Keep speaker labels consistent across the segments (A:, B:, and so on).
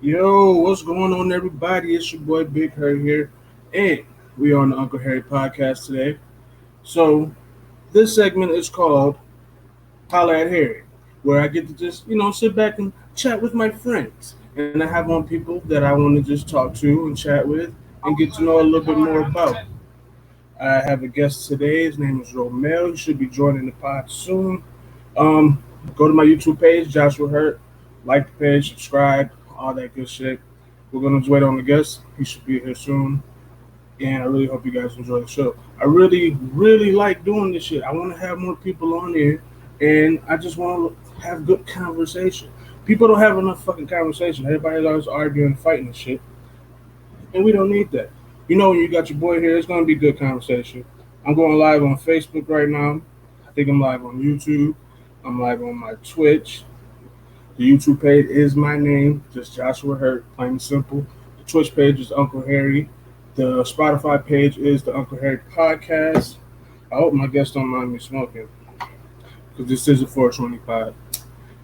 A: Yo, what's going on, everybody? It's your boy Big Harry here, and we are on the Uncle Harry podcast today. So, this segment is called Holla at Harry, where I get to just, sit back and chat with my friends. And I have on people that I want to just talk to and chat with and get to know a little bit more about. I have a guest today. His name is Romell. He should be joining the pod soon. Um, Go to my YouTube page, Joshua Hurt. Like the page, subscribe, all that good shit. We're gonna just wait on the guest. He should be here soon, and I really hope you guys enjoy the show. I really, really like doing this shit. I want to have more people on here, and I just want to have good conversation. People don't have enough fucking conversation. Everybody's always arguing, and fighting and shit, and we don't need that. When you got your boy here, it's gonna be good conversation. I'm going live on Facebook right now. I think I'm live on YouTube. I'm live on my Twitch. The YouTube page is my name, just Joshua Hurt, plain and simple. The Twitch page is Uncle Harry. The Spotify page is the Uncle Harry Podcast. I hope my guests don't mind me smoking, because this is a 420 pod,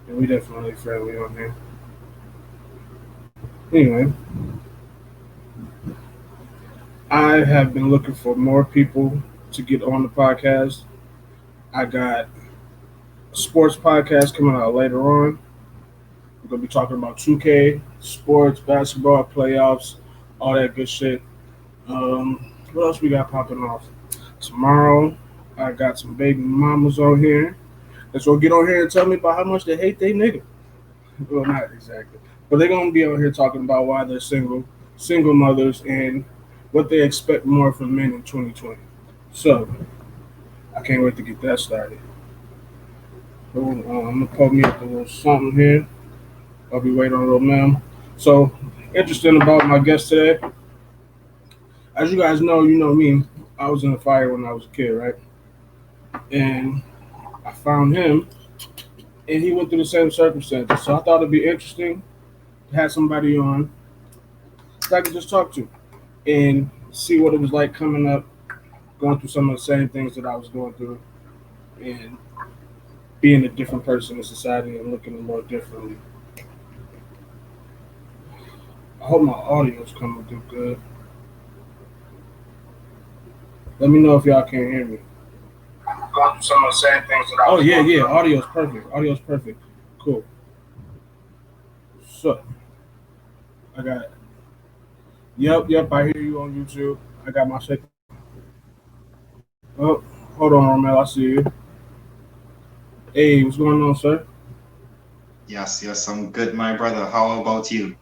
A: and we definitely friendly on here. Anyway, I have been looking for more people to get on the podcast. I got a sports podcast coming out later on. We're gonna be talking about 2K, sports, basketball, playoffs, all that good shit. What else we got popping off? Tomorrow, I got some baby mamas on here. That's gonna get on here and tell me about how much they hate they nigga. Well, not exactly, but they're gonna be on here talking about why they're single mothers, and what they expect more from men in 2020. So, I can't wait to get that started. I'm gonna pull me up a little something here. I'll be waiting on Romell. So, interesting about my guest today. As you guys know, you know me. I was in the fire when I was a kid, right? And I found him, and he went through the same circumstances. So I thought it'd be interesting to have somebody on that I could just talk to and see what it was like coming up, going through some of the same things that I was going through, and being a different person in society and looking a little differently. I hope my audio's coming through good. Let me know if y'all can't hear me. Going through some of the same things that I was. Oh yeah, yeah. Audio's perfect. Audio's perfect. Cool. So I got. Yep. I hear you on YouTube. I got my shit. Oh, hold on, Romell. I see you. Hey, what's going on, sir?
B: Yes, I'm good, my brother. How about you?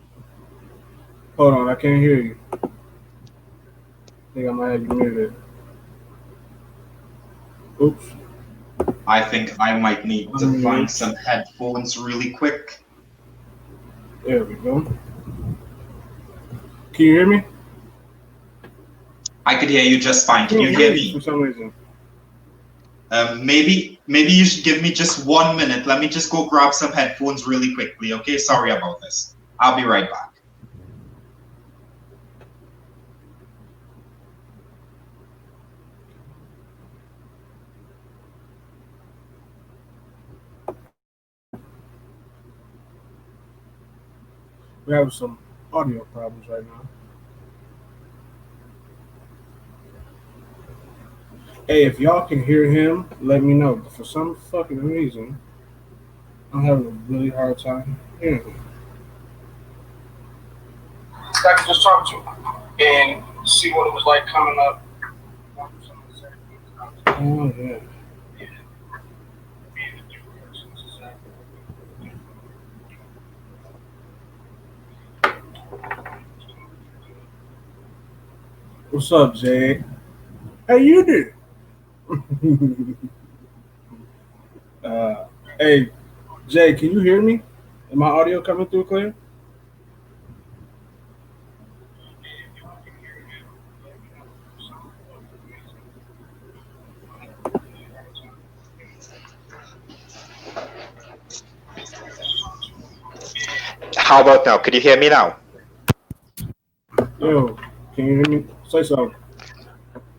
A: Hold on, I can't hear you. I think I might have you muted. Oops.
B: I think I might need to find some headphones really quick.
A: There we go. Can you hear me?
B: I could hear you just fine. Can you hear me?
A: For some reason.
B: Maybe you should give me just 1 minute. Let me just go grab some headphones really quickly, okay? Sorry about this. I'll be right back.
A: We're having some audio problems right now. Hey, if y'all can hear him, let me know. But for some fucking reason, I'm having a really hard time hearing him. I could just talk to him and see what it was like coming up. Oh, yeah. What's up, Jay? How you doing? Hey, Jay, can you hear me? Is my audio coming through clear?
C: How about now? Could you hear me now?
A: Yo, can you hear me? Say something.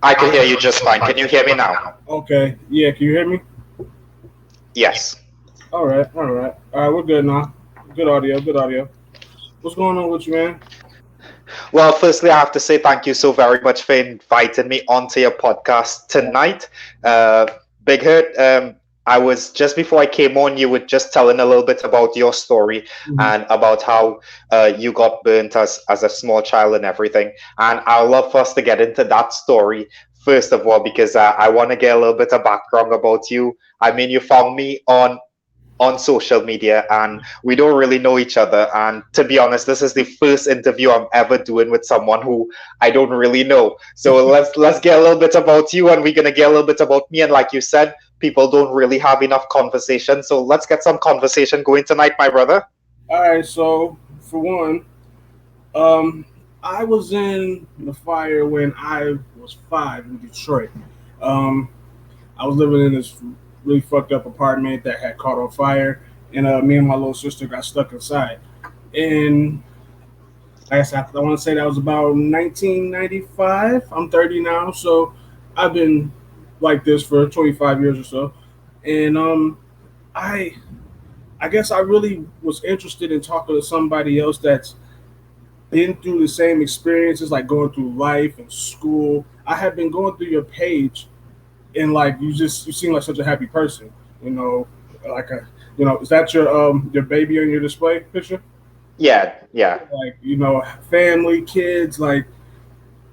C: I can hear you just fine. Can you hear me now?
A: Okay. Yeah, can you hear me?
C: Yes.
A: All right, we're good now. Good audio. What's going on with you, man?
C: Well, firstly, I have to say thank you so very much for inviting me onto your podcast tonight. Uh, Big Hurt, I was just before I came on, you were just telling a little bit about your story
A: Mhm.
C: and about how you got burnt as a small child and everything. And I'd love for us to get into that story first of all, because I want to get a little bit of background about you. I mean, you found me on social media and we don't really know each other, and to be honest, this is the first interview I'm ever doing with someone who I don't really know. So let's get a little bit about you, and we're going to get a little bit about me. And like you said, people don't really have enough conversation, so let's get some conversation going tonight, my brother.
A: All right, so for one, um, I was in the fire when I was 5 in Detroit. Um, I was living in this really fucked up apartment that had caught on fire, and me and my little sister got stuck inside. And like I said, I want to say that was about 1995. I'm 30 now, so I've been like this for 25 years or so. And I I guess I really was interested in talking to somebody else that's been through the same experiences, like going through life and school. I have been going through your page, and like you seem like such a happy person. You know, like a is that your baby on your display picture?
C: Yeah, yeah.
A: Like family, kids, like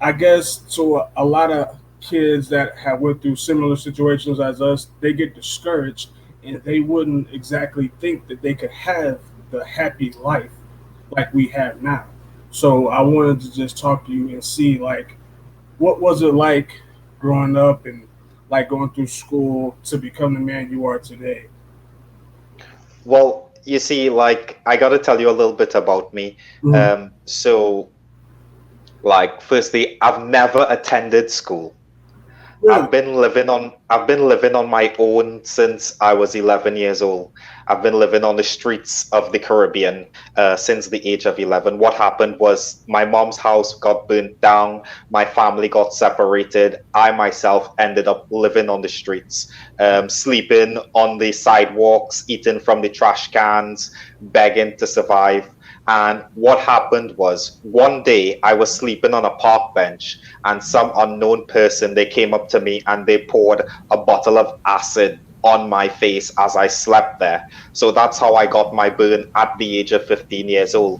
A: I guess so. A lot of kids that have went through similar situations as us, they get discouraged, and they wouldn't exactly think that they could have the happy life like we have now. So I wanted to just talk to you and see like what was it like growing up and like going through school to become the man you are today.
C: Well, you see, like, I got to tell you a little bit about me.
A: Mhm.
C: So like, firstly, I've never attended school.
A: Really?
C: I've been living on my own since I was 11 years old. I've been living on the streets of the Caribbean since the age of 11. What happened was my mom's house got burnt down, my family got separated. I myself ended up living on the streets, sleeping on the sidewalks, eating from the trash cans, begging to survive. And what happened was one day I was sleeping on a park bench, and some unknown person, they came up to me and they poured a bottle of acid on my face as I slept there. So that's how I got my burn at the age of 15 years old.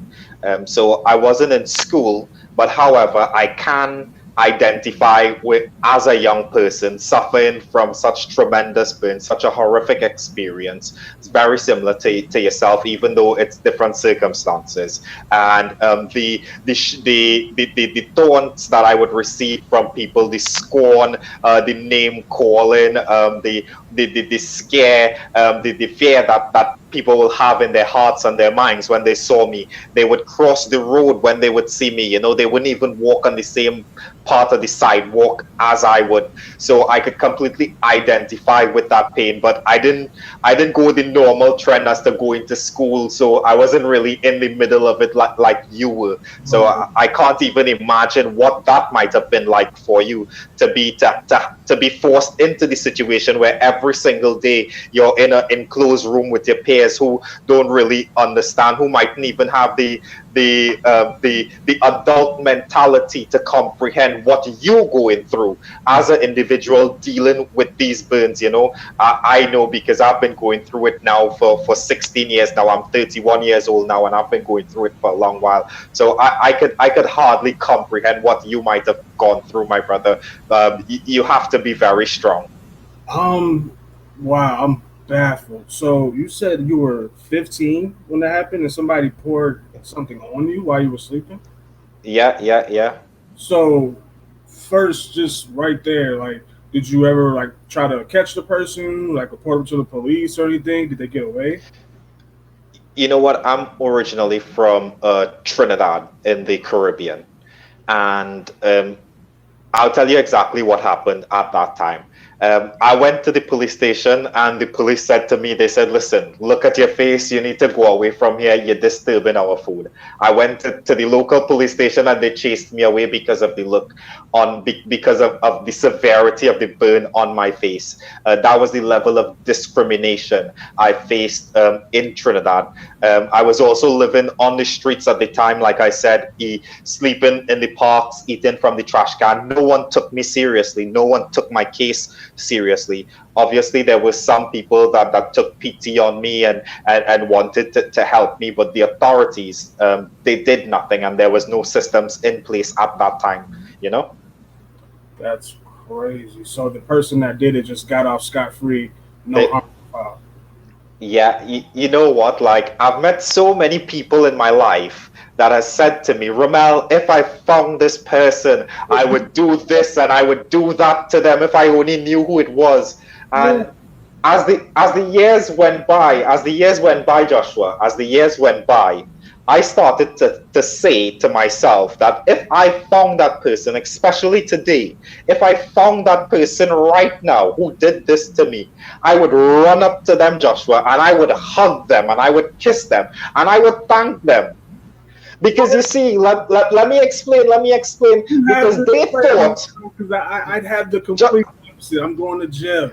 C: So I wasn't in school, but however, I can identify with as a young person suffering from such tremendous burn, such a horrific experience. It's very similar to yourself, even though it's different circumstances. And the taunts that I would receive from people, the scorn, the name calling, the scare, the fear that people will have in their hearts and their minds when they saw me. They would cross the road when they would see me. They wouldn't even walk on the same part of the sidewalk as I would. So I could completely identify with that pain. But I didn't go the normal trend as to going to school. So I wasn't really in the middle of it like you were. So
A: Right.
C: I can't even imagine what that might have been like for you to be forced into the situation where every single day you're in an enclosed room with your peers who don't really understand, who mightn't even have the adult mentality to comprehend what you're going through as an individual dealing with these burns. I know because I've been going through it now for 16 years now. I'm 31 years old now, and I've been going through it for a long while. So I could hardly comprehend what you might have gone through, my brother. You have to be very strong.
A: Um. Wow. I'm baffled. So you said you were 15 when that happened, and somebody poured something on you while you were sleeping.
C: Yeah, yeah, yeah.
A: So first, just right there, like, did you ever like try to catch the person, like report them to the police or anything? Did they get away?
C: You know what? I'm originally from Trinidad in the Caribbean, and I'll tell you exactly what happened at that time. I went to the police station, and the police said to me, they said, listen, look at your face. You need to go away from here. You're disturbing our food. I went to the local police station, and they chased me away because of the look because of the severity of the burn on my face. That was the level of discrimination I faced in Trinidad. I was also living on the streets at the time, like I said, sleeping in the parks, eating from the trash can. No one took me seriously. No one took my case seriously. Obviously, there were some people that took pity on me and wanted to help me, but the authorities, they did nothing, and there was no systems in place at that time, you know?
A: That's crazy. So the person that did it just got off scot free, no
C: They,
A: harm. Foul.
C: Yeah, you know what? Like, I've met so many people in my life that has said to me, Romell, if I found this person, I would do this and I would do that to them if I only knew who it was.
A: Yeah.
C: And as the years went by, Joshua, as the years went by, I started to say to myself that if I found that person, especially today, if I found that person right now who did this to me, I would run up to them, Joshua, and I would hug them and I would kiss them and I would thank them. Because you see, let me explain,
A: You have
C: because
A: to
C: they
A: explain
C: thought,
A: because I'd have the
C: Jo-
A: complete opposite. I'm going to jail.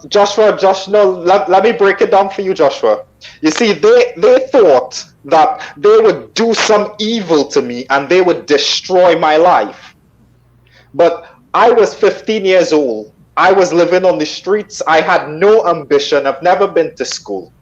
C: Joshua, no, let me break it down for you, Joshua. You see, they thought that they would do some evil to me and they would destroy my life. But I was 15 years old. I was living on the streets. I had no ambition. I've never been to school.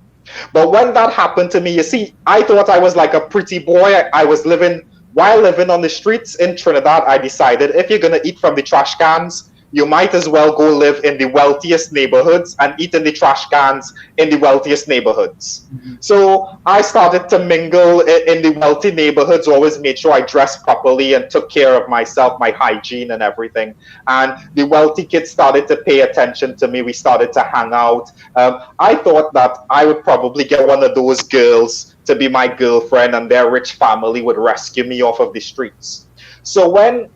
C: But when that happened to me, you see, I thought I was like a pretty boy. I was living, while living on the streets in Trinidad, I decided if you're going to eat from the trash cans, you might as well go live in the wealthiest neighborhoods and eat in the trash cans in the wealthiest neighborhoods. So I started to mingle in the wealthy neighborhoods, always made sure I dressed properly and took care of myself, my hygiene and everything. And the wealthy kids started to pay attention to me. We started to hang out. I thought that I would probably get one of those girls to be my girlfriend, and their rich family would rescue me off of the streets. So when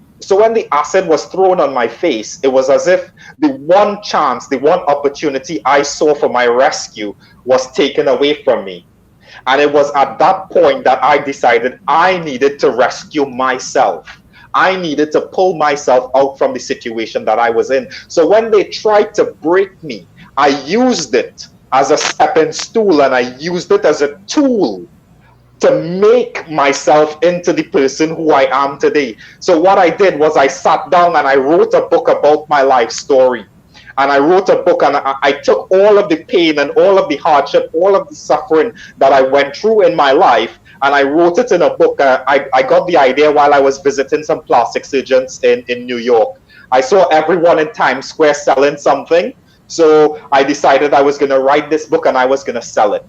C: the acid was thrown on my face, it was as if the one chance, the one opportunity I saw for my rescue was taken away from me. And it was at that point that I decided I needed to rescue myself. I needed to pull myself out from the situation that I was in. So when they tried to break me, I used it as a stepping stool and I used it as a tool to make myself into the person who I am today. So what I did was I sat down and I wrote a book about my life story. And I wrote a book and I took all of the pain and all of the hardship, all of the suffering that I went through in my life, and I wrote it in a book. I got the idea while I was visiting some plastic surgeons in New York. I saw everyone in Times Square selling something. So I decided I was going to write this book and I was going to sell it.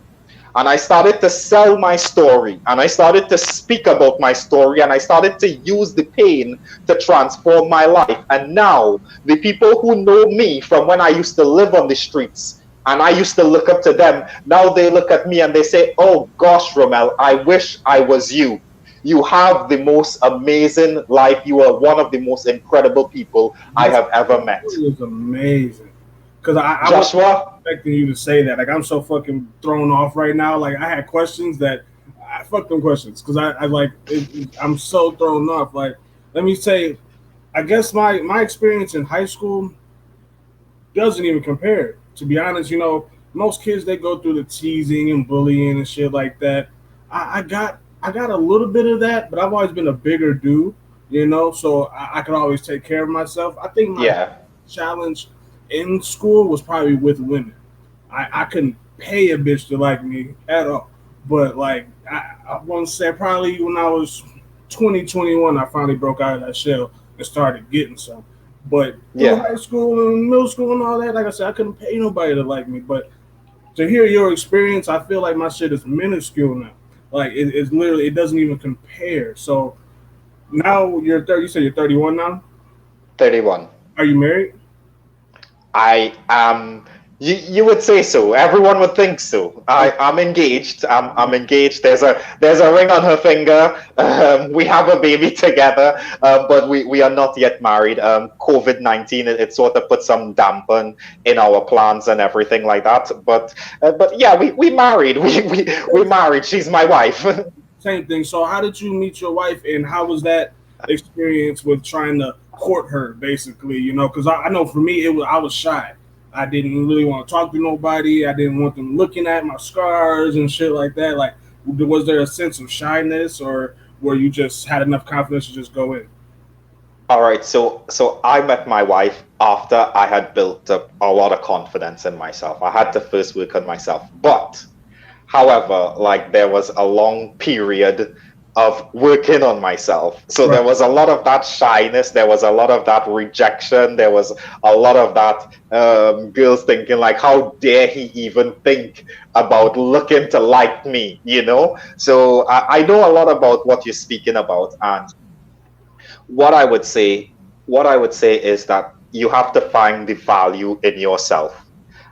C: And I started to sell my story and I started to speak about my story and I started to use the pain to transform my life. And now the people who know me from when I used to live on the streets and I used to look up to them, now they look at me and they say, oh gosh, Romell, I wish I was you. You have the most amazing life. You are one of the most incredible people I
A: This
C: have ever met.
A: story is amazing. Because I wasn't
C: Joshua,
A: expecting you to say that. Like, I'm so fucking thrown off right now. Like, I had questions that I fuck them questions because I like I'm so thrown off. Like, let me say, I guess my experience in high school doesn't even compare. To be honest, most kids they go through the teasing and bullying and shit like that. I got a little bit of that, but I've always been a bigger dude, so I could always take care of myself. I think my
C: yeah,
A: challenge in school was probably with women. I couldn't pay a bitch to like me at all. But like I want to say probably when I was 2021, I finally broke out of that shell and started getting some. But through
C: yeah.
A: high school and middle school and all that, like I said, I couldn't pay nobody to like me. But to hear your experience, I feel like my shit is minuscule now. Like it's literally it doesn't even compare. So now you're 30. You said you're 31 now.
C: 31.
A: Are you married?
C: I am. You would say so. Everyone would think so. I'm engaged. I'm engaged. There's a ring on her finger. We have a baby together, but we are not yet married. COVID-19 it sort of put some dampen in our plans and everything like that. But yeah, we married. We married. She's my wife.
A: Same thing. So, how did you meet your wife, and how was that experience with trying to court her, basically? Because I know for me, I was shy. I didn't really want to talk to nobody. I didn't want them looking at my scars and shit like that. Like, was there a sense of shyness, or where you just had enough confidence to just go in?
C: All right, so I met my wife after I had built up a lot of confidence in myself. I had to first work on myself. But however, like there was a long period of working on myself. So there
A: Right.
C: was a lot of that shyness, there was a lot of that rejection, there was a lot of that girls thinking like, how dare he even think about looking to like me, you know? So I know a lot about what you're speaking about, and what I would say, what I would say is that you have to find the value in yourself.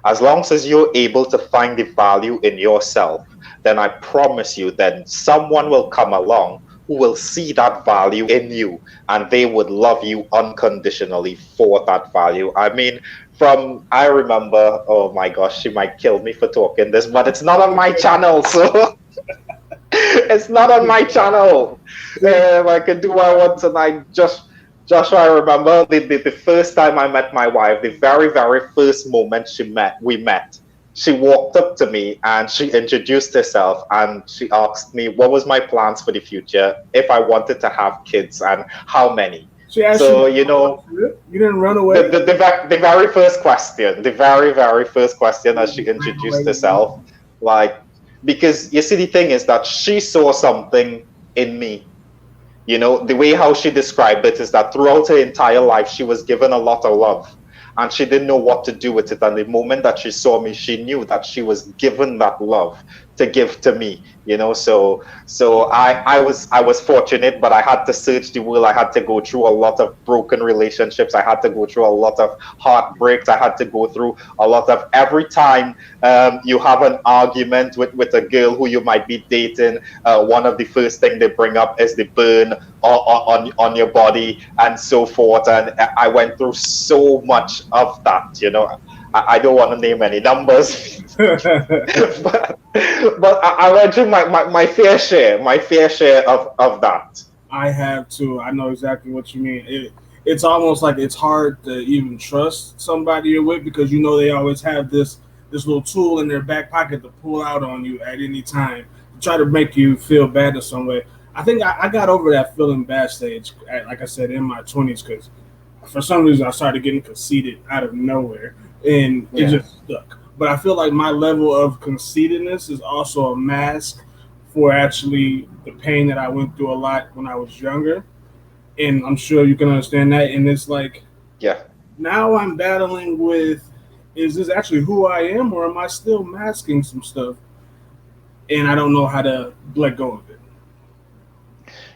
C: As long as you're able to find the value in yourself, then I promise you, then someone will come along who will see that value in you and they would love you unconditionally for that value. I mean, I remember, oh my gosh, she might kill me for talking this, but it's not on my channel, so it's not on my channel. I can do what I want tonight. Joshua, I remember the first time I met my wife, the very first moment we met. She walked up to me and she introduced herself and she asked me what was my plans for the future, if I wanted to have kids and how many.
A: She asked you,
C: So, you know,
A: you didn't run away.
C: the very first question, the very first question as she introduced herself, like, because you see, the thing is that she saw something in me. You know, the way how she described it is that throughout her entire life, she was given a lot of love and she didn't know what to do with it. And the moment that she saw me, she knew that she was given that love to give to me, you know. So I was fortunate, but I had to search the world. I had to go through a lot of broken relationships. I had to go through a lot of heartbreaks. I had to go through a lot of every time you have an argument with a girl who you might be dating, one of the first thing they bring up is the burn on your body and so forth. And I went through so much of that, you know. I don't want to name any numbers, but I went through my fair share of that.
A: I have too. I know exactly what you mean. It's almost like it's hard to even trust somebody you're with because they always have this little tool in their back pocket to pull out on you at any time to try to make you feel bad in some way. I think I got over that feeling bad stage, like I said, in my 20s because for some reason I started getting conceited out of nowhere and it
C: Yeah.
A: just stuck. But I feel like my level of conceitedness is also a mask for actually the pain that I went through a lot when I was younger. And I'm sure you can understand that. And it's like
C: Yeah.
A: now I'm battling with, is this actually who I am or am I still masking some stuff? And I don't know how to let go of it.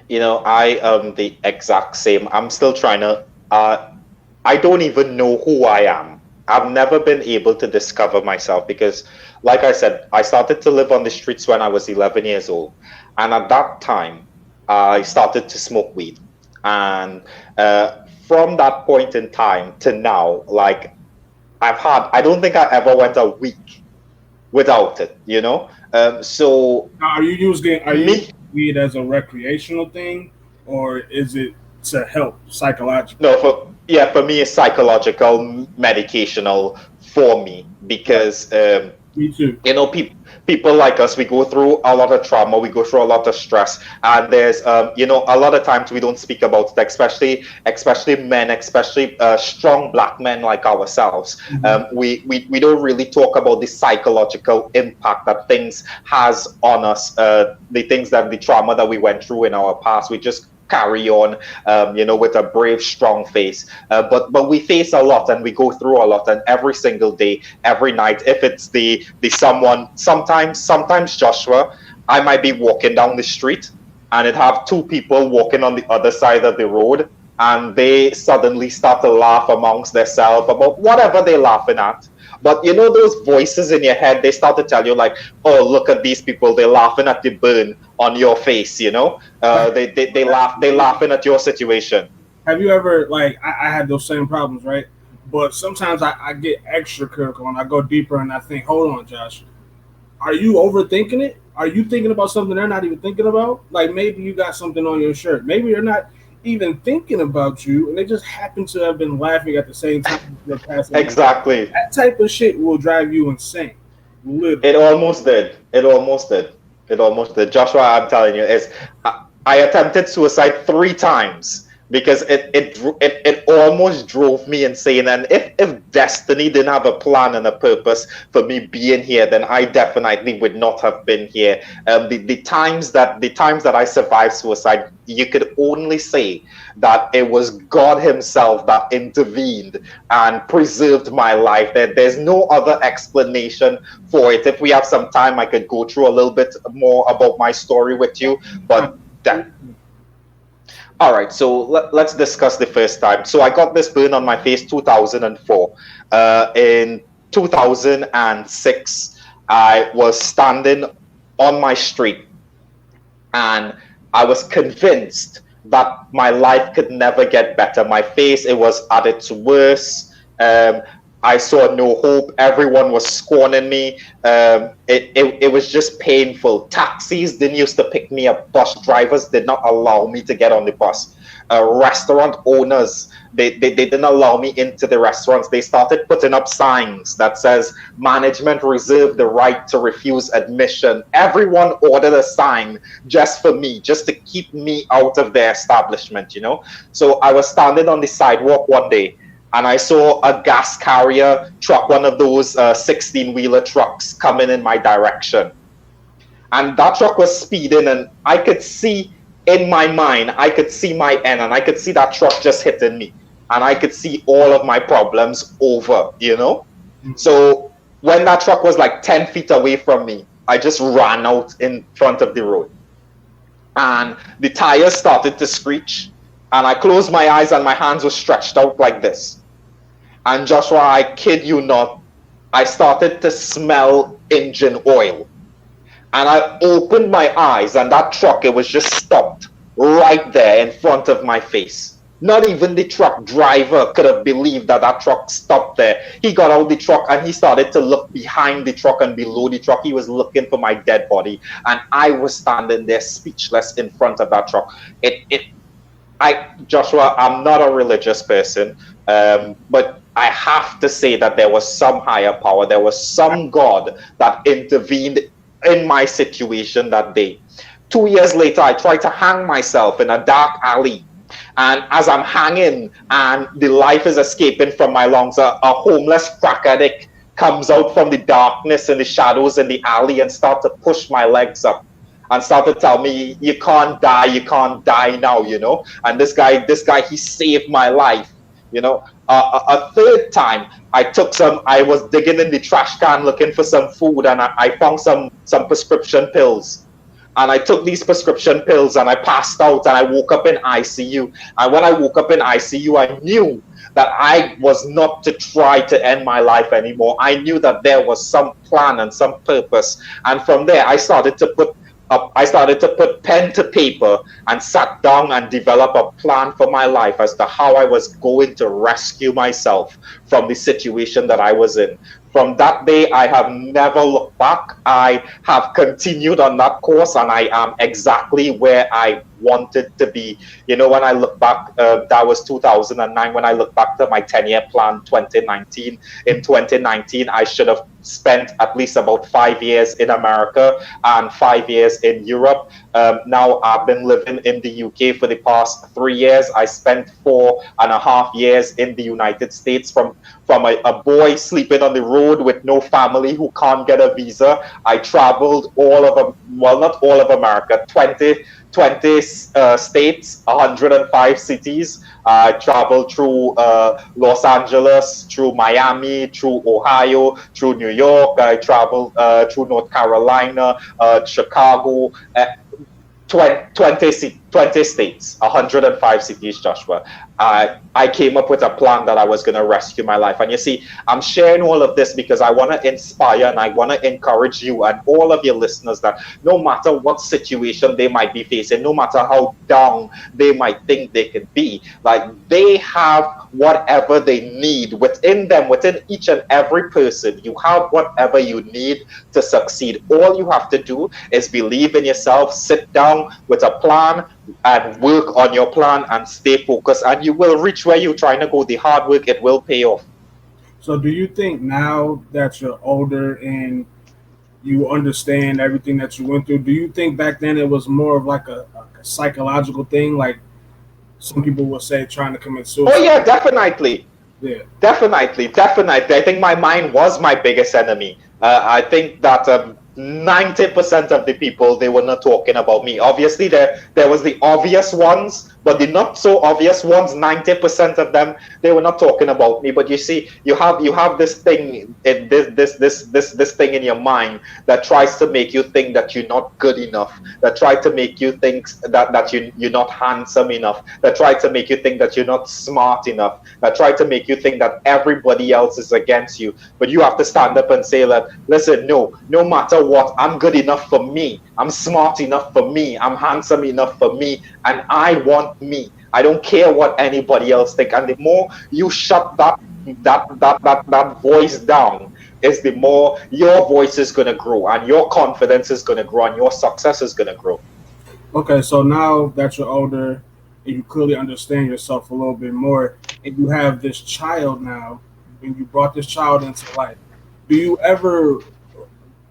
C: You know, I am the exact same. I'm still trying to. I don't even know who I am. I've never been able to discover myself because, like I said, I started to live on the streets when I was 11 years old, and at that time, I started to smoke weed, and from that point in time to now, like I don't think I ever went a week without it. You know, so
A: Now, are you using
C: me.
A: weed as a recreational thing or is it to help psychologically?
C: No, for me, it's psychological, medicational for me
A: Right.
C: because
A: Me too.
C: you know people like us, we go through a lot of trauma, we go through a lot of stress, and there's you know, a lot of times we don't speak about it, especially men, especially strong black men like ourselves.
A: Mhm.
C: We don't really talk about the psychological impact that things has on us, the things that the trauma that we went through in our past. We just carry on, you know, with a brave, strong face. But we face a lot and we go through a lot, and every single day, every night, if it's the someone, sometimes Joshua, I might be walking down the street and it have two people walking on the other side of the road, and they suddenly start to laugh amongst themselves about whatever they're laughing at. But you know those voices in your head, they start to tell you like, "Oh, look at these people! They're laughing at the burn on your face." You know,
A: Like,
C: they laugh. They're laughing at your situation.
A: have you ever like I had those same problems, right? But sometimes I get extra critical and I go deeper and I think, hold on, Josh, are you overthinking it? Are you thinking about something they're not even thinking about? Like maybe you got something on your shirt. Maybe they're not even thinking about you, and they just happen to have been laughing at the same time as you're passing by.
C: Exactly.
A: That type of shit will drive you insane,
C: It
A: literally.
C: almost did. It almost did. It almost did. Joshua, I'm telling you, is I attempted suicide 3 times because it almost drove me insane. And if destiny didn't have a plan and a purpose for me being here, then I definitely would not have been here. The times that I survived suicide, you could only say that it was God Himself that intervened and preserved my life. There's no other explanation for it. If we have some time, I could go through a little bit more about my story with you, but that. All right, so let's discuss the first time. So I got this burn on my face 2004. In 2006, I was standing on my street and I was convinced that my life could never get better. My face, it was at its worst. Um, I saw no hope. Everyone was scorning me. It was just painful. Taxis didn't used to pick me up. Bus drivers did not allow me to get on the bus. Restaurant owners, they didn't allow me into the restaurants. They started putting up signs that says management reserved the right to refuse admission. Everyone ordered a sign just for me, just to keep me out of their establishment, you know. So I was standing on the sidewalk one day and I saw a gas carrier truck, one of those 16-wheeler trucks coming in my direction. And that truck was speeding, and I could see in my mind, I could see my end, and I could see that truck just hitting me. And I could see all of my problems over, you know? So when that truck was like 10 feet away from me, I just ran out in front of the road. And the tires started to screech. And I closed my eyes, and my hands were stretched out like this. And Joshua, I kid you not, I started to smell engine oil. And I opened my eyes, and that truck, it was just stopped right there in front of my face. Not even the truck driver could have believed that that truck stopped there. He got out the truck and he started to look behind the truck and below the truck. He was looking for my dead body, and I was standing there speechless in front of that truck. Joshua, I'm not a religious person, but I have to say that there was some higher power. There was some God that intervened in my situation that day. 2 years later, I tried to hang myself in a dark alley. And as I'm hanging and the life is escaping from my lungs, a homeless crack addict comes out from the darkness and the shadows in the alley and start to push my legs up and start to tell me, you can't die now, you know. And this guy, he saved my life, you know. A third time, I was digging in the trash can looking for some food, and I found some prescription pills. And I took these prescription pills and I passed out and I woke up in ICU. And when I woke up in ICU, I knew that I was not to try to end my life anymore. I knew that there was some plan and some purpose. And from there, I started to put pen to paper and sat down and develop a plan for my life as to how I was going to rescue myself from the situation that I was in. From that day, I have never looked back. I have continued on that course, and I am exactly where I wanted to be. You know, when I look back, that was 2009. When I look back to my 10-year plan, 2019, in 2019, I should have spent at least about 5 years in America and 5 years in Europe. Now I've been living in the UK for the past 3 years. I spent 4.5 years in the United States. From a boy sleeping on the road with no family who can't get a visa, I traveled well, not all of America, 20 states, 105 cities. I traveled through Los Angeles, through Miami, through Ohio, through New York. I traveled through North Carolina, Chicago, 20 20 states, 105 cities, Joshua. I came up with a plan that I was going to rescue my life. And you see, I'm sharing all of this because I want to inspire and I want to encourage you and all of your listeners that no matter what situation they might be facing, no matter how down they might think they could be, like they have whatever they need within them, within each and every person. You have whatever you need to succeed. All you have to do is believe in yourself, sit down with a plan, and work on your plan and stay focused, and you will reach where you're trying to go. The hard work, it will pay off.
A: So, do you think now that you're older and you understand everything that you went through, do you think back then it was more of like a psychological thing, like some people would say trying to commit
C: Oh
A: suicide?
C: yeah, definitely.
A: Yeah.
C: Definitely, definitely. I think my mind was my biggest enemy. I think that 90% of the people, they were not talking about me. Obviously, there was the obvious ones, but the not so obvious ones. 90% of them, they were not talking about me. But you see, you have this thing, this thing in your mind that tries to make you think that you're not good enough. That try to make you think that you're not handsome enough. That try to make you think that you're not smart enough, that try to make you think that everybody else is against you. But you have to stand up and say that, listen, no matter what, I'm good enough for me. I'm smart enough for me. I'm handsome enough for me. And I want me. I don't care what anybody else think. And the more you shut that voice down, is the more your voice is going to grow and your confidence is going to grow and your success is going to grow.
A: Okay, so now that you're older and you clearly understand yourself a little bit more, and you have this child now, and you brought this child into life, do you ever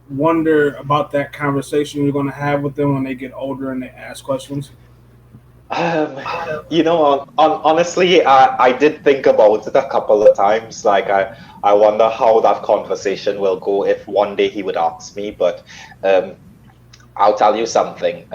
A: wonder about that conversation you're going to have with them when they get older and they ask questions?
C: Um, honestly, I did think about it a couple of times. Like, I wonder how that conversation will go if one day he would ask me. But um, I'll tell you something.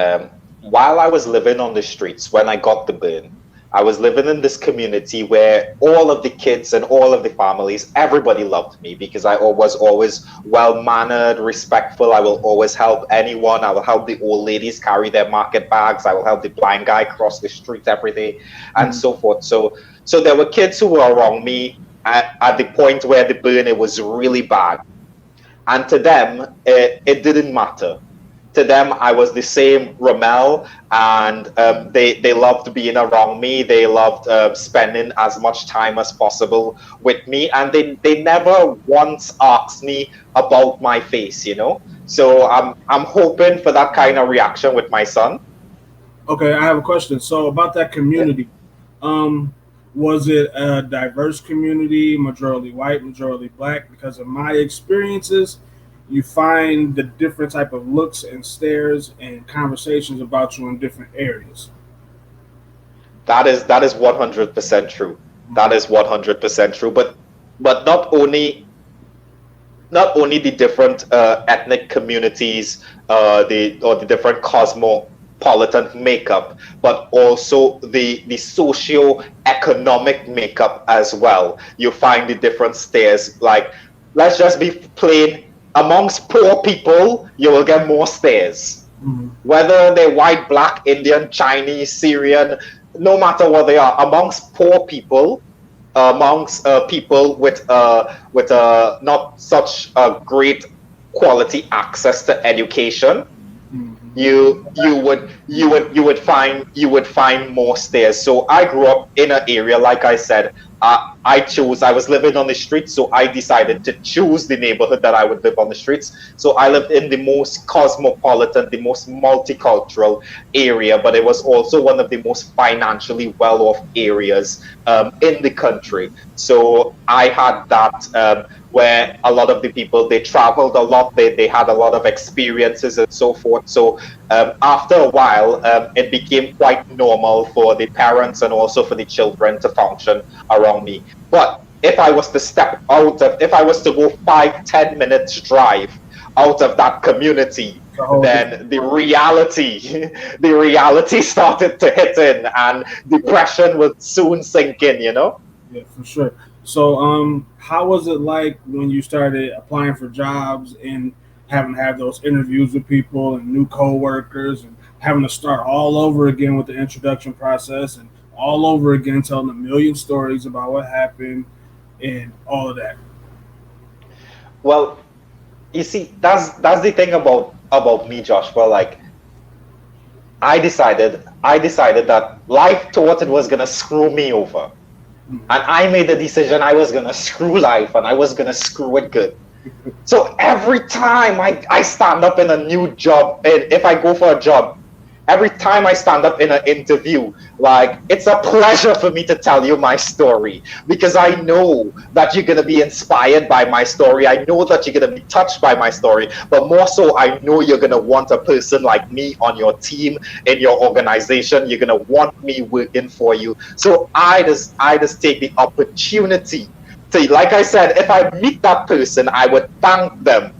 C: While I was living on the streets, when I got the burn, I was living in this community where all of the kids and all of the families, everybody loved me because I was always well mannered, respectful. I will always help anyone. I will help the old ladies carry their market bags. I will help the blind guy cross the street every day, and
A: Mm.
C: so forth. So there were kids who were around me at the point where the burn it was really bad, and to them it didn't matter. To them, I was the same Romell, and they loved being around me. They loved spending as much time as possible with me, and they never once asked me about my face. So I'm hoping for that kind of reaction with my son.
A: Okay, I have a question. So about that
C: Yeah.
A: community, um, was it a diverse community, majority white, majority black? Because of my experiences, you find the different type of looks and stares and conversations about you in different areas.
C: That is 100% true. That is 100% true. But not only the different ethnic communities, the different cosmopolitan makeup, but also the socio-economic makeup as well. You find the different stares. Like, let's just be plain. Amongst poor people, you will get more stares.
A: Mhm.
C: Whether they're white, black, Indian, Chinese, Syrian, no matter what they are, amongst poor people, amongst people with not such a great quality access to education,
A: Mhm.
C: you would find more stairs. So I grew up in an area, like I said, I was living on the streets, so I decided to choose the neighborhood that I would live on the streets. So I lived in the most cosmopolitan, the most multicultural area, but it was also one of the most financially well-off areas in the country. So I had that, where a lot of the people, they traveled a lot, they had a lot of experiences and so forth. So after a while, it became quite normal for the parents and also for the children to function around me. But if I was to go 5-10 minutes drive out of that community,
A: It's a whole different
C: then the
A: world.
C: reality, the reality started to hit in, and depression would soon sink in.
A: Yeah, for sure. So, how was it like when you started applying for jobs and having to have those interviews with people and new coworkers? And having to start all over again with the introduction process and all over again telling a million stories about what happened and all of that.
C: Well, you see, that's the thing about me, Joshua. Like, I decided that life thought it was gonna screw me over, and I made the decision I was gonna screw life, and I was gonna screw it good. So every time I stand up in a new job, and if I go for a job, every time I stand up in an interview, like, it's a pleasure for me to tell you my story, because I know that you're gonna be inspired by my story. I know that you're gonna be touched by my story, but more so, I know you're gonna want a person like me on your team, in your organization. You're gonna want me working for you. So I just take the opportunity to, like I said, if I meet that person, I would thank them,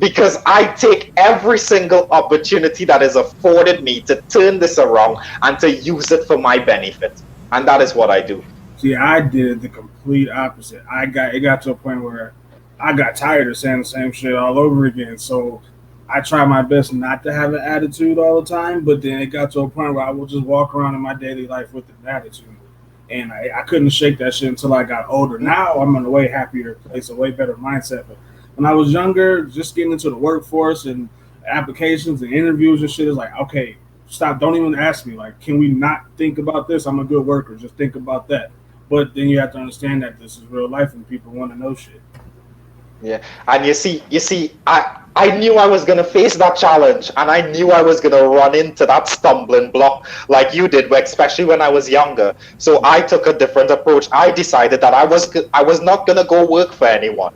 C: because I take every single opportunity that is afforded me to turn this around and to use it for my benefit. And that is what I do.
A: See, I did the complete opposite. It got to a point where I got tired of saying the same shit all over again. So I try my best not to have an attitude all the time, but then it got to a point where I will just walk around in my daily life with an attitude. And I couldn't shake that shit until I got older. Now I'm in a way happier place, a way better mindset. But when I was younger, just getting into the workforce and applications and interviews and shit is like, okay, stop. Don't even ask me. Like, can we not think about this? I'm a good worker. Just think about that. But then you have to understand that this is real life and people want to know shit.
C: Yeah. And you see, I knew I was gonna face that challenge, and I knew I was gonna run into that stumbling block like you did, especially when I was younger. So I took a different approach. I decided that I was not gonna go work for anyone.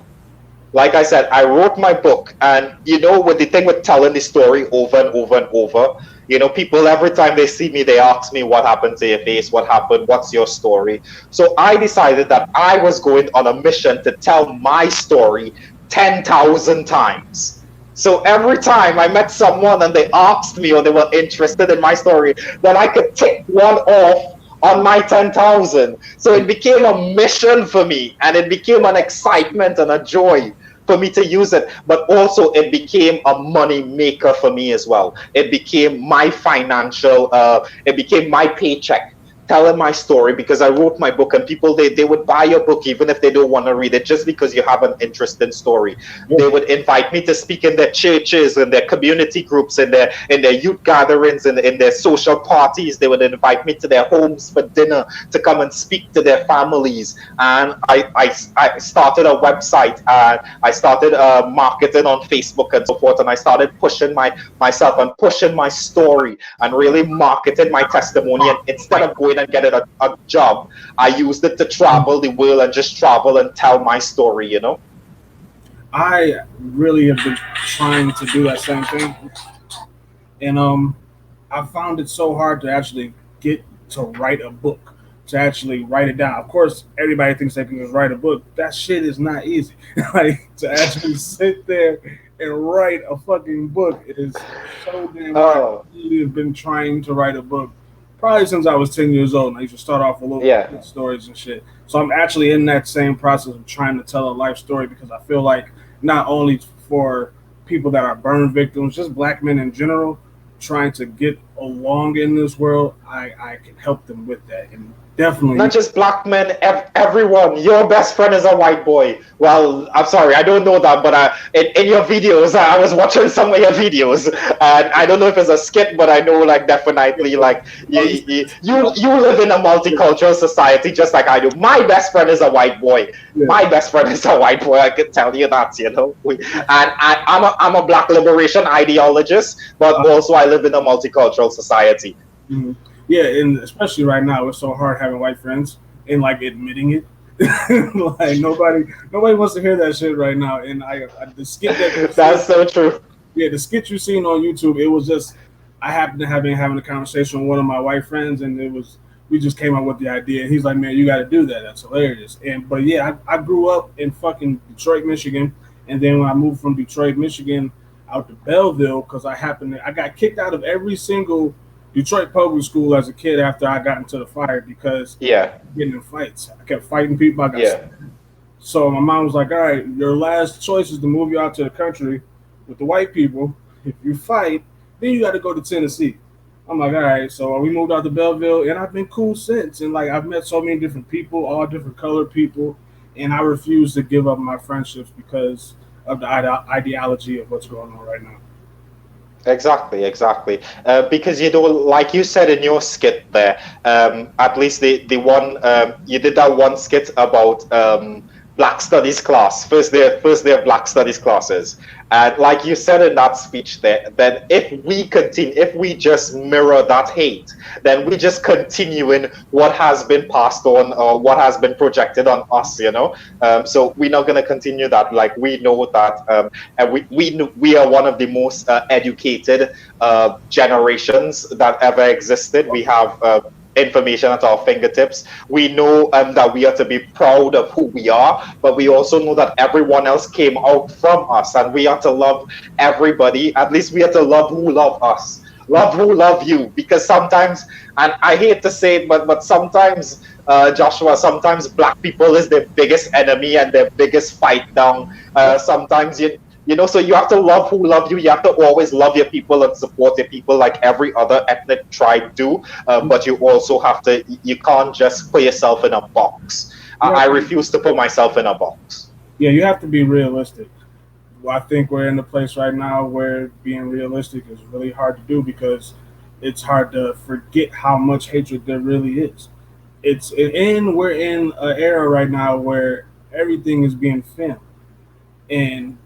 C: Like I said, I wrote my book, and with the thing with telling the story over and over and over, people every time they see me, they ask me what happened to your face, what happened, what's your story. So I decided that I was going on a mission to tell my story 10,000 times. So every time I met someone and they asked me or they were interested in my story, then I could tick one off on my 10,000. So it became a mission for me, and it became an excitement and a joy for me to use it. But also, it became a money maker for me as well. It became my paycheck, telling my story, because I wrote my book, and people, they would buy your book even if they don't want to read it, just because you have an interesting story. They would invite me to speak in their churches, in their community groups, in their youth gatherings, in their social parties. They would invite me to their homes for dinner, to come and speak to their families. And I started a website, and I started marketing on Facebook and so forth, and I started pushing myself and pushing my story and really marketing my testimony. And instead of going and getting a job, I used it to travel the world and just travel and tell my story.
A: I really have been trying to do that same thing, and I found it so hard to actually get to write a book, to actually write it down. Of course, everybody thinks they can just write a book. That shit is not easy. Like, to actually sit there and write a fucking book is so damn hard. I
C: Oh,
A: really have been trying to write a book probably since I was 10 years old. And I used to start off with little
C: yeah.
A: stories and shit. So I'm actually in that same process of trying to tell a life story, because I feel like not only for people that are burn victims, just black men in general, trying to get along in this world, I can help them with that. And
C: Not
A: definitely,
C: just black men, everyone. Your best friend is a white boy. Well, I'm sorry, I don't know that, but in your videos, I was watching some of your videos, and I don't know if it's a skit, but I know, like, definitely, like, you
A: oh,
C: you live in a multicultural society just like I do. My best friend is a white boy.
A: yeah,
C: My best friend is a white boy. I can tell you that. And I'm a black liberation ideologist, but also I live in a multicultural society.
A: mhm. Yeah, and especially right now, it's so hard having white friends and like admitting it. Like, nobody wants to hear that shit right now. And the skit that you see,
C: That's so true.
A: yeah, the skit you seen on YouTube, it was just I happened to have been having a conversation with one of my white friends, and we just came up with the idea. And he's like, "Man, you got to do that. That's hilarious." And but yeah, I grew up in fucking Detroit, Michigan, and then when I moved from Detroit, Michigan, out to Belleville, because I got kicked out of every single Detroit public school as a kid after I got into the fire because
C: Yeah,
A: getting in fights. I kept fighting people. I got
C: yeah.
A: so my mom was like, "All right, your last choice is to move you out to the country with the white people. If you fight, then you got to go to Tennessee." I'm like, all right. So we moved out to Belleville, and I've been cool since. And like, I've met so many different people, all different colored people, and I refuse to give up my friendships because of the ideology of what's going on right now.
C: Exactly, exactly. Because you know, like you said in your skit there, at least the one you did that one skit about Black Studies class, first day of Black Studies classes, and like you said in that speech there, then if we just mirror that hate, then we just continuing what has been passed on or what has been projected on us, you know. So we're not gonna continue that. Like we know that and we are one of the most educated generations that ever existed. We have information at our fingertips. We know that we are to be proud of who we are, but we also know that everyone else came out from us, and we are to love everybody. At least we are to love who love us. Love who love you, because sometimes, and I hate to say it, but sometimes, Joshua, sometimes black people is their biggest enemy and their biggest fight down. Sometimes you know, so you have to love who love you. You have to always love your people and support your people like every other ethnic tribe do. But you also have to, you can't just put yourself in a box.
A: You
C: I
A: have to,
C: refuse to put myself in a box.
A: yeah, you have to be realistic. Well, I think we're in a place right now where being realistic is really hard to do because it's hard to forget how much hatred there really is. And we're in an era right now where everything is being filmed, and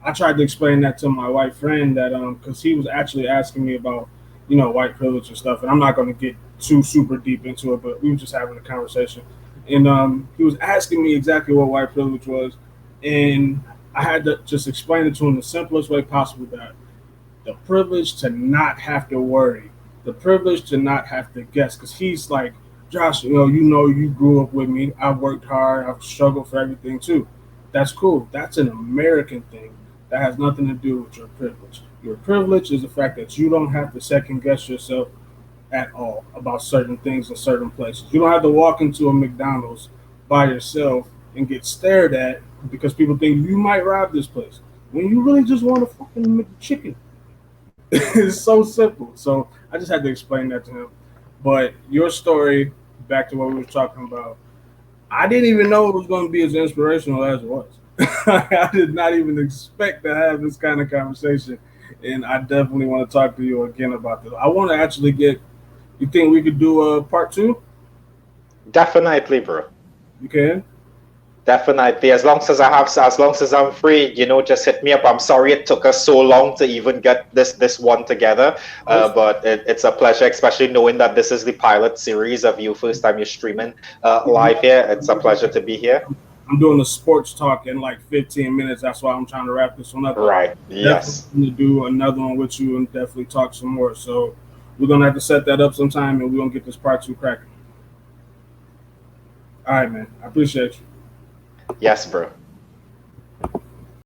A: I tried to explain that to my white friend that because he was actually asking me about white privilege and stuff, and I'm not going to get too super deep into it, but we were just having a conversation, and he was asking me exactly what white privilege was, and I had to just explain it to him the simplest way possible that the privilege to not have to worry, the privilege to not have to guess, because he's like, Josh, you grew up with me. I worked hard. I've struggled for everything too. That's cool. That's an American thing. That has nothing to do with your privilege. Your privilege is the fact that you don't have to second guess yourself at all about certain things in certain places. You don't have to walk into a McDonald's by yourself and get stared at because people think you might rob this place when you really just want a fucking chicken. It's so simple. So I just had to explain that to him. But your story, back to what we were talking about, I didn't even know it was going to be as inspirational as it was. I did not even expect to have this kind of conversation, and I definitely want to talk to you again about this. I want to actually get. You think we could do a part two?
C: Definitely, bro.
A: You can.
C: Definitely. As long as I'm free, you know, just hit me up. I'm sorry it took us so long to even get this one together, but it's a pleasure, especially knowing that this is the pilot series of you first time you're streaming live here. It's a pleasure to be here.
A: I'm doing a sports talk in like 15 minutes. That's why I'm trying to wrap this one up. But
C: Right.
A: definitely
C: Yes.
A: going to do another one with you and definitely talk some more. So we're gonna have to set that up sometime, and we're gonna get this part two cracking. All right, man. I appreciate you.
C: Yes, bro.